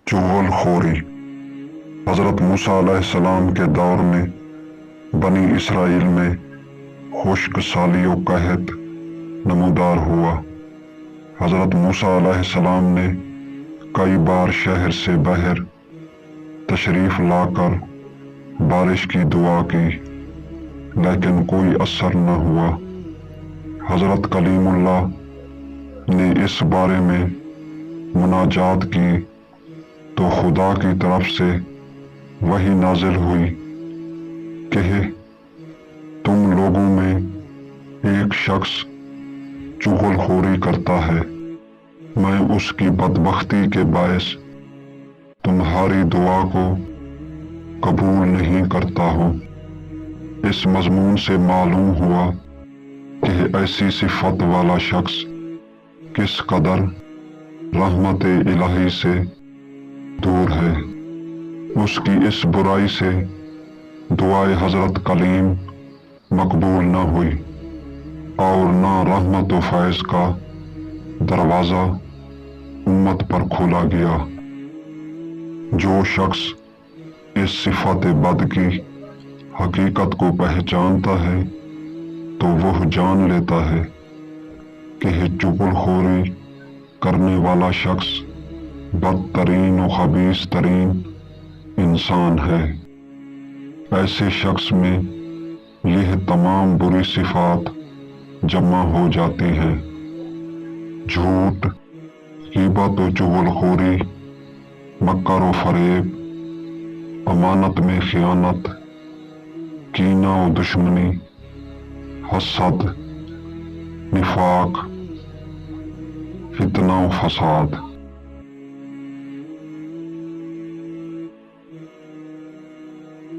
چغل خوری۔ حضرت موسیٰ علیہ السلام کے دور میں بنی اسرائیل میں خشک سالی و قحط نمودار ہوا۔ حضرت موسیٰ علیہ السلام نے کئی بار شہر سے باہر تشریف لا کر بارش کی دعا کی، لیکن کوئی اثر نہ ہوا۔ حضرت کلیم اللہ نے اس بارے میں مناجات کی تو خدا کی طرف سے وحی نازل ہوئی کہ تم لوگوں میں ایک شخص چغل خوری کرتا ہے، میں اس کی بدبختی کے باعث تمہاری دعا کو قبول نہیں کرتا ہوں۔ اس مضمون سے معلوم ہوا کہ ایسی صفت والا شخص کس قدر رحمت الہی سے دور ہے۔ اس کی اس برائی سے دعائے حضرت کلیم مقبول نہ ہوئی اور نہ رحمت و فیض کا دروازہ امت پر کھولا گیا۔ جو شخص اس صفت بد کی حقیقت کو پہچانتا ہے تو وہ جان لیتا ہے کہ چغل خوری کرنے والا شخص بدترین و خبیث ترین انسان ہے۔ ایسے شخص میں یہ تمام بری صفات جمع ہو جاتی ہیں: جھوٹ، غیبت و چغل خوری، مکر و فریب، امانت میں خیانت، کینہ و دشمنی، حسد، نفاق، فتنہ و فساد۔